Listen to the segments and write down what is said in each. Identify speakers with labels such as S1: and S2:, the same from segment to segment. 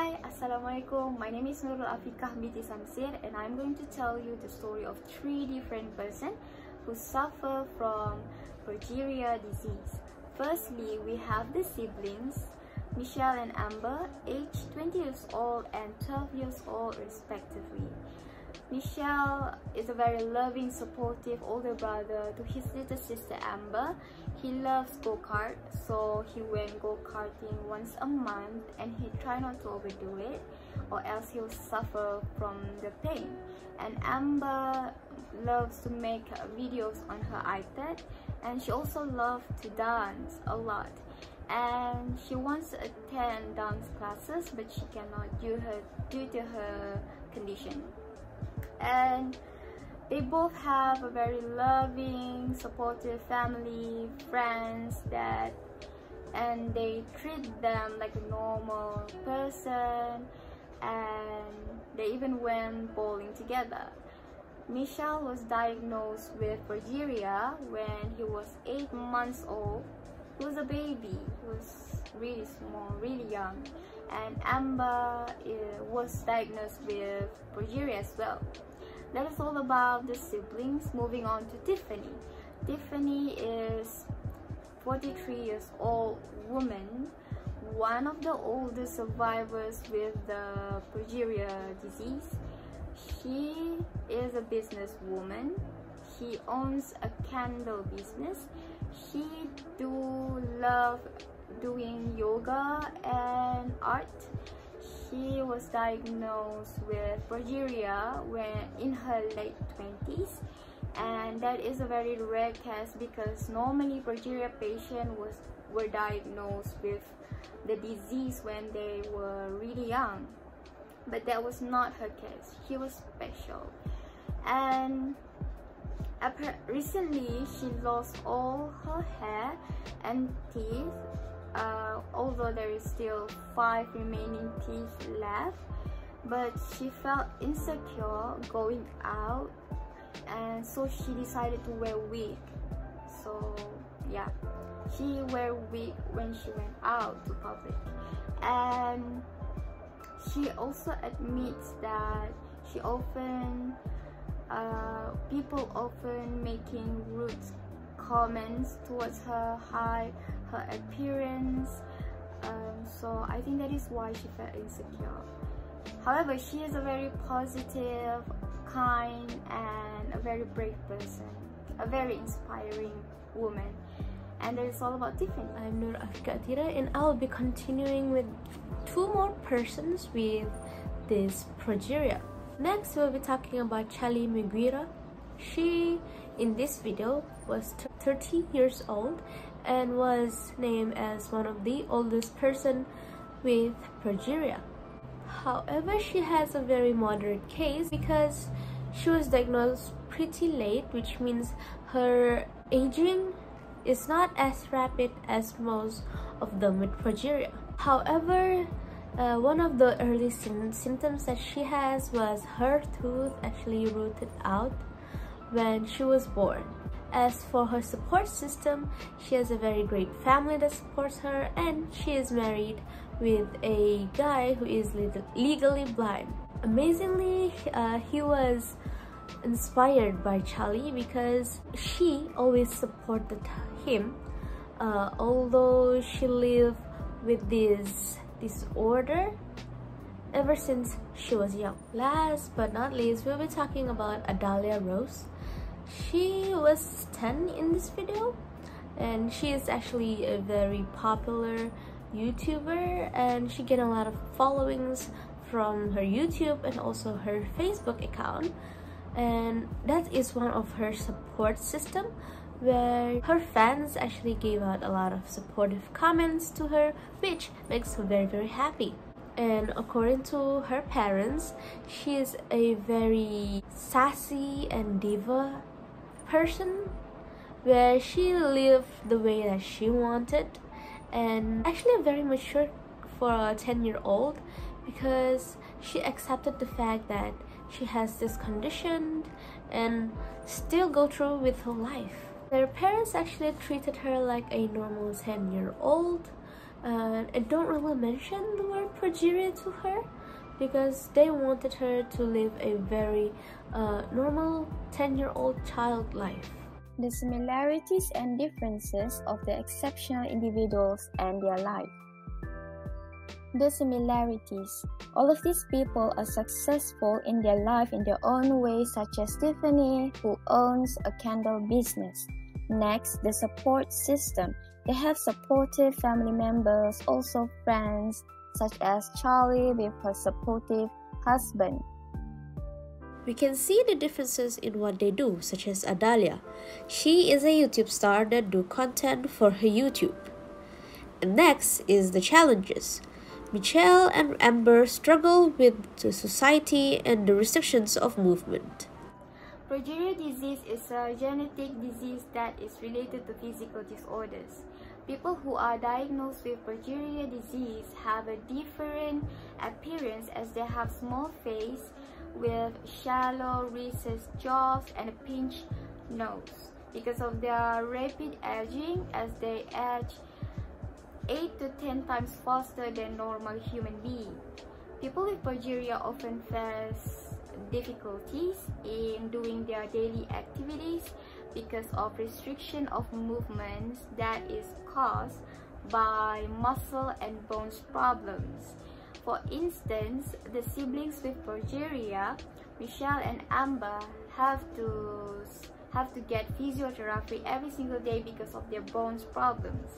S1: Hi, Assalamualaikum. My name is Nurul Afiqah Binti Samsir, and I'm going to tell you the story of 3 different persons who suffer from Progeria disease. Firstly, we have the siblings, Michelle and Amber, aged 20 years old and 12 years old respectively. Michelle is a very loving, supportive older brother to his little sister Amber. He loves go-kart, so he went go-karting once a month and he tried not to overdo it or else he'll suffer from the pain. And Amber loves to make videos on her iPad, and she also loves to dance a lot. And she wants to attend dance classes, but she cannot due to her condition. And they both have a very loving, supportive family, friends and they treat them like a normal person, and they even went bowling together. Michelle was diagnosed with Progeria when he was 8 months old. He was a baby. He was really small, really young. And Amber was diagnosed with Progeria as well. That is all about the siblings. Moving on to Tiffany. Tiffany is 43 years old woman, one of the oldest survivors with the Progeria disease. She is a businesswoman. She owns a candle business. She love doing yoga and art. She was diagnosed with Progeria when in her late 20s, and that is a very rare case because normally Progeria patients were diagnosed with the disease when they were really young, but that was not her case. She was special. And recently she lost all her hair and teeth, although there is still 5 remaining teeth left, but she felt insecure going out, and so she decided to wear wig. So yeah, she wear wig when she went out to public. And she also admits that she often people often making rude comments towards her height, her appearance, so I think that is why she felt insecure. However, she is a very positive, kind, and a very brave person, a very inspiring woman. And that is all about Tiffany.
S2: I'm Nurul Athirah, and I'll be continuing with 2 more persons with this Progeria. Next, we'll be talking about Charlie Miguira. She, in this video, was 30 years old and was named as one of the oldest person with Progeria. However, she has a very moderate case because she was diagnosed pretty late, which means her aging is not as rapid as most of them with Progeria. However, one of the early symptoms that she has was her tooth actually rooted out when she was born. As for her support system, she has a very great family that supports her, and she is married with a guy who is legally blind. Amazingly, he was inspired by Charlie because she always supported him, although she lived with this disorder ever since she was young. Last but not least, we'll be talking about Adalia Rose. She was 10 in this video, and she is actually a very popular YouTuber, and she get a lot of followings from her YouTube and also her Facebook account, and that is one of her support system where her fans actually gave out a lot of supportive comments to her, which makes her very happy. And according to her parents, she is a very sassy and diva person where she lived the way that she wanted, and actually very mature for a 10-year-old because she accepted the fact that she has this condition and still go through with her life. Their parents actually treated her like a normal 10-year-old, and I don't really mention the word progeria to her because they wanted her to live a very normal 10-year-old child life.
S1: The similarities and differences of the exceptional individuals and their life. The similarities. All of these people are successful in their life in their own way, such as Tiffany, who owns a candle business. Next, the support system. They have supportive family members, also friends, such as Charlie with her supportive husband.
S2: We can see the differences in what they do, such as Adalia. She is a YouTube star that do content for her YouTube. And next is the challenges. Michelle and Amber struggle with the society and the restrictions of movement.
S1: Progeria disease is a genetic disease that is related to physical disorders. People who are diagnosed with progeria disease have a different appearance as they have small face with shallow recessed jaws and a pinched nose because of their rapid aging, as they age 8 to 10 times faster than normal human beings. People with progeria often face difficulties in doing their daily activities because of restriction of movements that is caused by muscle and bones problems. For instance, the siblings with progeria, Michelle and Amber, have to get physiotherapy every single day because of their bones problems.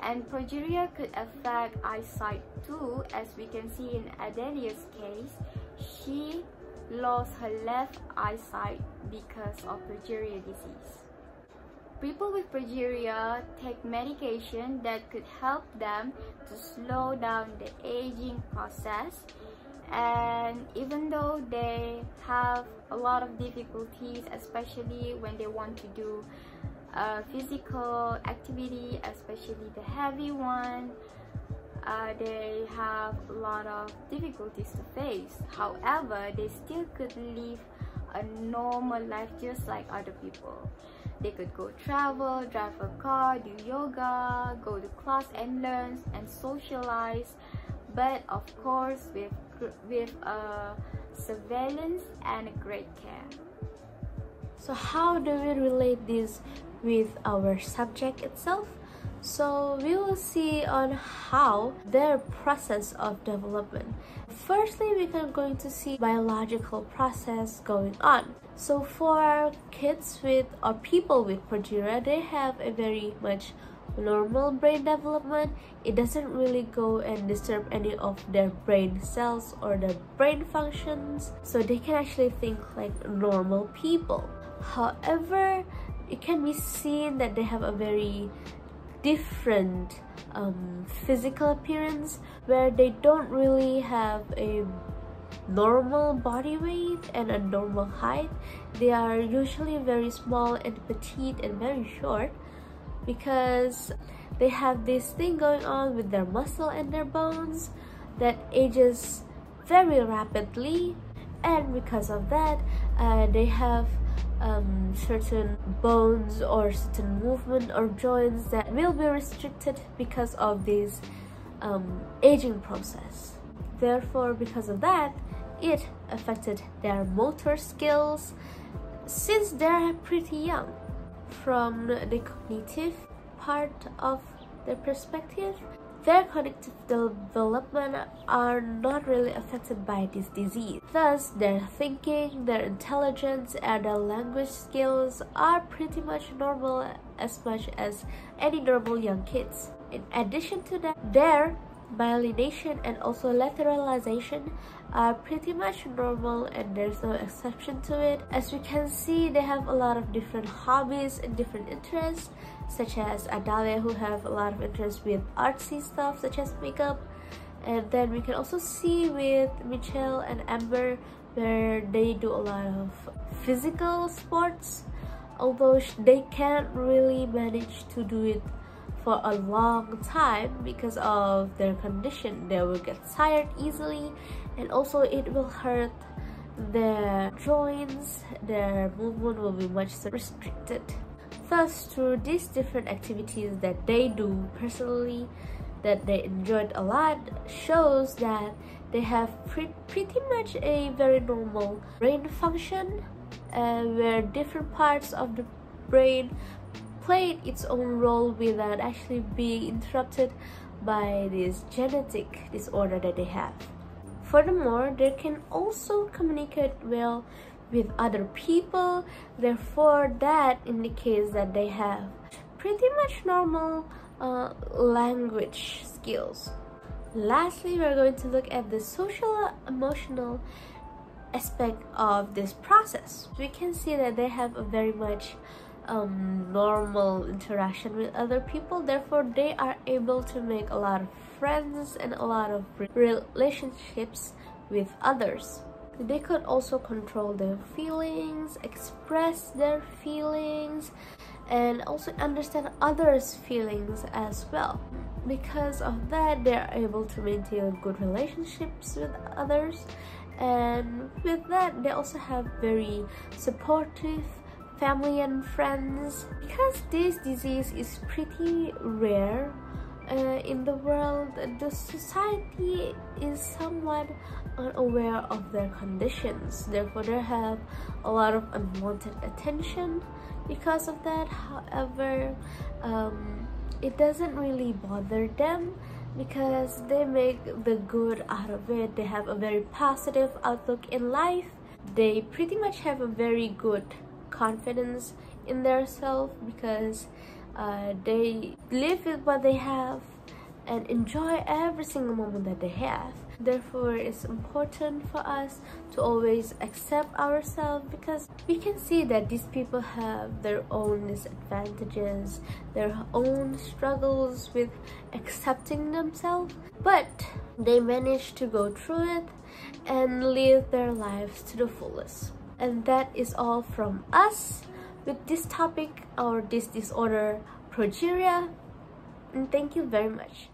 S1: And progeria could affect eyesight too, as we can see in Adelia's case. She lost her left eyesight because of progeria disease. People with progeria take medication that could help them to slow down the aging process, and even though they have a lot of difficulties, especially when they want to do physical activity, especially the heavy one, they have a lot of difficulties to face. However, they still could live a normal life just like other people. They could go travel, drive a car, do yoga, go to class and learn and socialize, but of course with surveillance and great care.
S2: So how do we relate this with our subject itself? So we will see on how their process of development. Firstly, we are going to see biological process going on. So for kids with or people with progeria, they have a very much normal brain development. It doesn't really go and disturb any of their brain cells or their brain functions, so they can actually think like normal people. However, it can be seen that they have a very different physical appearance, where they don't really have a normal body weight and a normal height. They are usually very small and petite and very short because they have this thing going on with their muscle and their bones that ages very rapidly, and because of that they have certain bones or certain movement or joints that will be restricted because of this aging process. Therefore, because of that, it affected their motor skills since they're pretty young. From the cognitive part of their perspective, their cognitive development are not really affected by this disease. Thus, their thinking, their intelligence, and their language skills are pretty much normal, as much as any normal young kids. In addition to that, their myelination and also lateralization are pretty much normal, and there's no exception to it. As we can see, they have a lot of different hobbies and different interests, such as Adalia, who have a lot of interest with artsy stuff such as makeup. And then we can also see with Michelle and Amber, where they do a lot of physical sports, although they can't really manage to do it for a long time because of their condition. They will get tired easily, and also it will hurt their joints. Their movement will be much restricted. Thus, through these different activities that they do personally, that they enjoyed a lot shows that they have pretty much a very normal brain function, where different parts of the brain played its own role without actually being interrupted by this genetic disorder that they have. Furthermore, they can also communicate well with other people, therefore that indicates that they have pretty much normal language skills. Lastly, we're going to look at the social emotional aspect of this process. We can see that they have a very much normal interaction with other people, therefore they are able to make a lot of friends and a lot of relationships with others. They could also control their feelings, express their feelings, and also understand others' feelings as well. Because of that, they are able to maintain good relationships with others, and with that they also have very supportive family and friends. Because this disease is pretty rare in the world, the society is somewhat unaware of their conditions, therefore they have a lot of unwanted attention because of that. However, it doesn't really bother them because they make the good out of it. They have a very positive outlook in life. They pretty much have a very good confidence in their self because they live with what they have and enjoy every single moment that they have. Therefore, it's important for us to always accept ourselves, because we can see that these people have their own disadvantages, their own struggles with accepting themselves, but they manage to go through it and live their lives to the fullest. And that is all from us with this topic or this disorder, progeria, and thank you very much.